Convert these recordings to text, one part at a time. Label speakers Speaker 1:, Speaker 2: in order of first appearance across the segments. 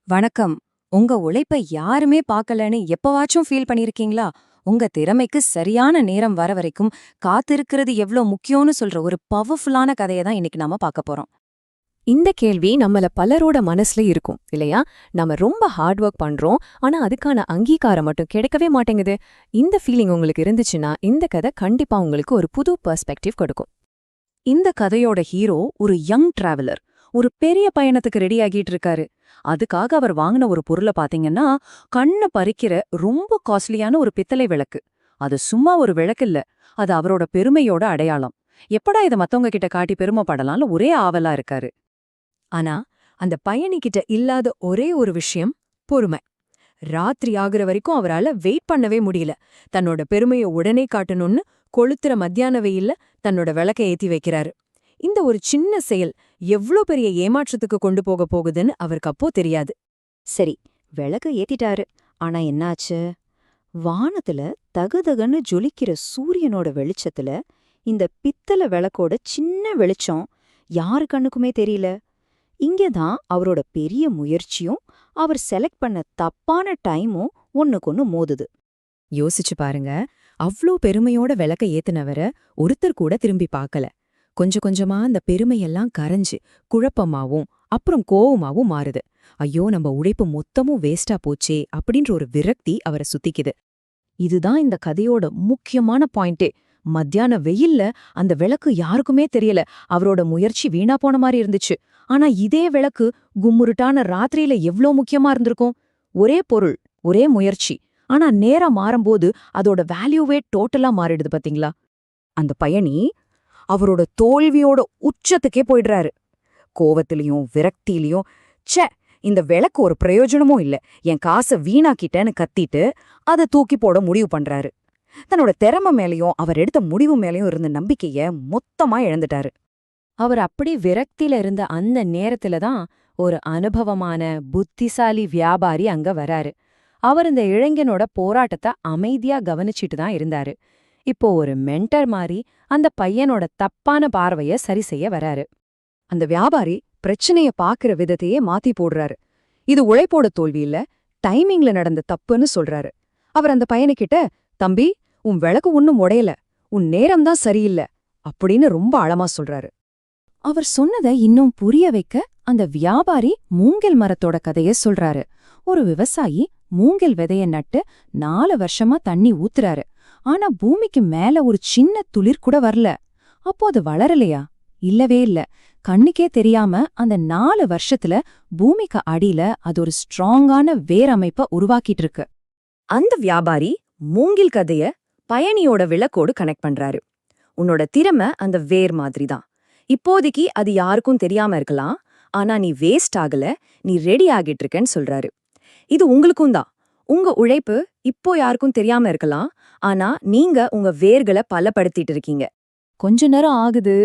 Speaker 1: வணக்கம். உங்க உழைப்ப யாருமே பார்க்கலன்னு எப்பவாச்சும் ஃபீல் பண்ணிருக்கீங்களா? உங்க திறமைக்கு சரியான நேரம் வர வரைக்கும் காத்திருக்கிறது எவ்ளோ முக்கியம்னு சொல்ற ஒரு பவர்ஃபுல்லான கதைய தான் இன்னைக்கு நாம பார்க்க போறோம்.
Speaker 2: இந்த கேள்வி நம்மள பலரோட மனசுல இருக்கும் இல்லையா? நம்ம ரொம்ப ஹார்ட் ஒர்க் பண்றோம், ஆனா அதுக்கான அங்கீகாரம் மட்டும் கிடைக்கவே மாட்டேங்குது. இந்த ஃபீலிங் உங்களுக்கு இருந்துச்சுன்னா, இந்த கதை கண்டிப்பா உங்களுக்கு ஒரு புது பெர்ஸ்பெக்டிவ் கொடுக்கும்.
Speaker 1: இந்த கதையோட ஹீரோ ஒரு யங் டிராவலர். ஒரு பெரிய பயணத்துக்கு ரெடி ஆகிட்டு இருக்காரு. அதுக்காக அவர் வாங்கின ஒரு பொருள பாத்தீங்கன்னா, கண்ண பறிக்கிற ரொம்ப காஸ்ட்லியான ஒரு பித்தளை விளக்கு. அது சும்மா ஒரு விளக்கு இல்ல. அது அவரோட பெருமையோட அடையாளம். எப்படா இத மத்தவங்க கிட்ட காட்டி பெருமைப்படலாம்னு ஒரே ஆவலா இருக்காரு.
Speaker 2: ஆனா, அந்த பயணிகிட்ட இல்லாத ஒரே ஒரு விஷயம் பொறுமை. ராத்திரி ஆகுற வரைக்கும் அவரால வெயிட் பண்ணவே முடியல. தன்னோட பெருமைய உடனே காட்டணும்னு கொளுத்துற மத்தியான வெயில்ல தன்னோட விளக்க ஏத்தி வைக்கிறாரு. இந்த ஒரு சின்ன செயல் எவ்ளோ பெரிய ஏமாற்றத்துக்கு கொண்டு போக போகுதுன்னு அவருக்கு அப்போ தெரியாது.
Speaker 1: சரி, விளக்கு ஏத்திட்டாரு. ஆனா என்னாச்சு? வானத்துல தகதகன்னு ஜொலிக்கிற சூரியனோட வெளிச்சத்துல இந்த பித்தளை விளக்கோட சின்ன வெளிச்சம் யாரு கண்ணுக்குமே தெரியல. இங்கதான் அவரோட பெரிய முயற்சியும் அவர் செலக்ட் பண்ண தப்பான டைமும் ஒண்ணுக்கொன்னு மோதுது.
Speaker 2: யோசிச்சு பாருங்க, அவ்ளோ பெருமையோட விளக்க ஏத்துனவர ஒருத்தர் கூட திரும்பி பார்க்கல. கொஞ்சம் கொஞ்சமா அந்த பெருமையெல்லாம் கரைஞ்சு குழப்பமாவும் அப்புறம் கோவமாவும் மாறுது. ஐயோ, நம்ம உழைப்பு மொத்தமும் வேஸ்டா போச்சே அப்படின்ற ஒரு விரக்தி அவரை சுத்திக்குது.
Speaker 1: இதுதான் இந்த கதையோட முக்கியமான பாயிண்டே. மத்தியான வெயில்ல அந்த விளக்கு யாருக்குமே தெரியல. அவரோட முயற்சி வீணா போன மாதிரி இருந்துச்சு. ஆனா இதே விளக்கு கும்முருட்டான ராத்திரியில எவ்ளோ முக்கியமா இருந்திருக்கும். ஒரே பொருள், ஒரே முயற்சி. ஆனா நேரம் மாறும்போது அதோட வேல்யூவே டோட்டலா மாறிடுது பாத்தீங்களா? அந்த பயணி அவரோட தோல்வியோட உச்சத்துக்கே போயிடுறாரு. கோவத்திலையும் விரக்தியிலையும், ச்சே, இந்த விளக்கு ஒரு பிரயோஜனமும் இல்ல, என் காசை வீணாக்கிட்டேன்னு கத்திட்டு அதை தூக்கி போட முடிவு பண்றாரு. தன்னோட திறமை மேலயும் அவர் எடுத்த முடிவு மேலயும் இருந்த நம்பிக்கைய மொத்தமா இழந்துட்டாரு. அவர் அப்படி விரக்தியில இருந்த அந்த நேரத்துல தான் ஒரு அனுபவமான புத்திசாலி வியாபாரி அங்க வராரு. அவர் இந்த இளைஞனோட போராட்டத்தை அமைதியா கவனிச்சிட்டு தான் இருந்தாரு. இப்போ ஒரு மென்டர் மாதிரி அந்த பையனோட தப்பான பார்வைய சரி செய்ய வராரு. அந்த வியாபாரி பிரச்சனைய பாக்குற விதத்தையே மாத்தி போடுறாரு. இது உழைப்போட தோல்வி இல்ல, டைமிங்ல நடந்த தப்புன்னு சொல்றாரு. அவர் அந்த பையனுக்கிட்ட, தம்பி, உன் விளக்கு ஒன்னும் உடையல, உன் நேரம்தான் சரியில்லை அப்படின்னு ரொம்ப ஆழமா சொல்றாரு. அவர் சொன்னதை இன்னும் புரிய வைக்க அந்த வியாபாரி மூங்கில் மரத்தோட கதைய சொல்றாரு. ஒரு விவசாயி மூங்கில் விதைய நட்டு 4 வருஷமா தண்ணி ஊத்துறாரு. ஆனா பூமிக்கு மேல ஒரு சின்ன துளிர் கூட வரல. அப்போ அது வளரலையா? இல்லவே இல்ல. கண்ணுக்கே தெரியாம அந்த 4 வருஷத்துல பூமிக்கு அடியில அது ஒரு ஸ்ட்ராங்கான வேர் அமைப்ப உருவாக்கிட்டு இருக்கு. அந்த வியாபாரி மூங்கில் கதைய பயணியோட விளக்கோடு கனெக்ட் பண்றாரு. உன்னோட திறமை அந்த வேர் மாதிரி தான். இப்போதைக்கு அது யாருக்கும் தெரியாம இருக்கலாம். ஆனா நீ வேஸ்ட் ஆகல, நீ ரெடி ஆகிட்டு இருக்கேன்னு சொல்றாரு. இது உங்களுக்கும் தான். உங்க உழைப்பு இப்போ யாருக்கும் தெரியாம இருக்கலாம். ஆனா நீங்க உங்க வேர்களை பலப்படுத்திட்டு இருக்கீங்க. கொஞ்ச நேரம் ஆகுது.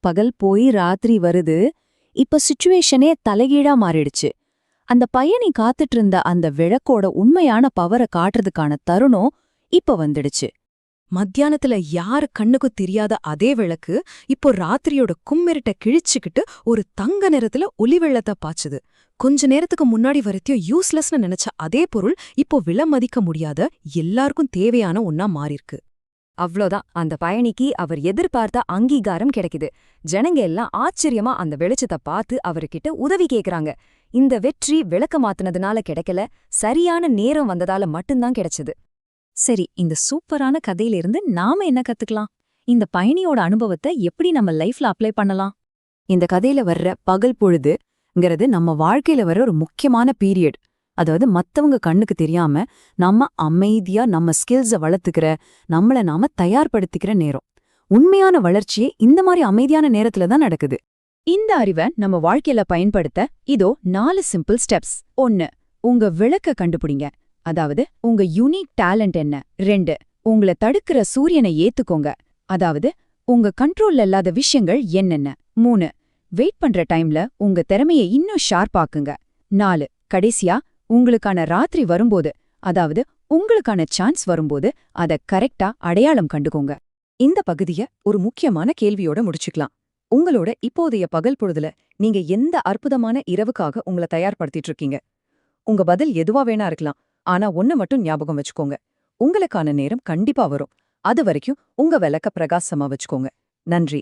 Speaker 1: பகல் போய் ராத்திரி வருது. இப்ப சிச்சுவேஷனே தலைகீழா மாறிடுச்சு. அந்த பயணி காத்துட்டு இருந்த அந்த விளக்கோட உண்மையான பவரை காட்டுறதுக்கான தருணம் இப்ப வந்துடுச்சு. மத்தியானத்துல யாரு கண்ணுக்கு தெரியாத அதே விளக்கு இப்போ ராத்திரியோட கும்மிருட்ட கிழிச்சுக்கிட்டு ஒரு தங்க நிறத்துல ஒளி வெள்ளத்தை பாய்ச்சுது. கொஞ்ச நேரத்துக்கு முன்னாடி வரைக்கும் யூஸ்லெஸ்னு நினைச்ச அதே பொருள் இப்போ விலை மதிக்க முடியாத எல்லாருக்கும் தேவையான ஒன்னா மாறிருக்கு. அவ்ளோதான், அந்த பயணிக்கு அவர் எதிர்பார்த்த அங்கீகாரம் கிடைக்குது. ஜனங்க எல்லாம் ஆச்சரியமா அந்த வெளிச்சத்தை பார்த்து அவர்கிட்ட உதவி கேக்குறாங்க. இந்த வெற்றி விளக்க மாத்துனதுனால கிடைக்கல, சரியான நேரம் வந்ததால மட்டும்தான் கிடைச்சது. சரி, இந்த சூப்பரான கதையிலிருந்து நாம என்ன கத்துக்கலாம்? இந்த பயணியோட அனுபவத்தை எப்படி நம்ம லைஃப்ல அப்ளை பண்ணலாம்? இந்த கதையில வர்ற பகல் பொழுதுங்கிறது நம்ம வாழ்க்கையில வர்ற ஒரு முக்கியமான பீரியட். அதாவது மத்தவங்க கண்ணுக்கு தெரியாம நம்ம அமைதியா நம்ம ஸ்கில்ஸ வளர்த்துக்கிற, நம்மள நாம தயார்படுத்திக்கிற நேரம். உண்மையான வளர்ச்சியே இந்த மாதிரி அமைதியான நேரத்துல தான் நடக்குது. இந்த அறிவை நம்ம வாழ்க்கையில பயன்படுத்த இதோ 4 சிம்பிள் ஸ்டெப்ஸ். 1. உங்க விளக்க கண்டுபிடிங்க. அதாவது உங்க யூனிக் டேலண்ட் என்ன. 2. உங்களை தடுக்கிற சூரியனை ஏத்துக்கோங்க. அதாவது உங்க கண்ட்ரோல்ல இல்லாத விஷயங்கள் என்னென்ன. 3. வெயிட் பண்ற டைம்ல உங்க திறமையை இன்னும் ஷார்ப்பாக்குங்க. 4. கடைசியா உங்களுக்கான ராத்திரி வரும்போது, அதாவது உங்களுக்கான சான்ஸ் வரும்போது அத கரெக்டா அடையாளம் கண்டுக்கோங்க. இந்த பகுதிய ஒரு முக்கியமான கேள்வியோட முடிச்சுக்கலாம். உங்களோட இப்போதைய பகல் பொழுதுல நீங்க எந்த அற்புதமான இரவுக்காக உங்களை தயார்படுத்திட்டு இருக்கீங்க? உங்க பதில் எதுவா வேணா இருக்கலாம். ஆனா ஒண்ணு மட்டும் ஞாபகம் வச்சுக்கோங்க. உங்களுக்கான நேரம் கண்டிப்பா வரும். அது வரைக்கும் உங்க விளக்க பிரகாசமா வச்சுக்கோங்க. நன்றி.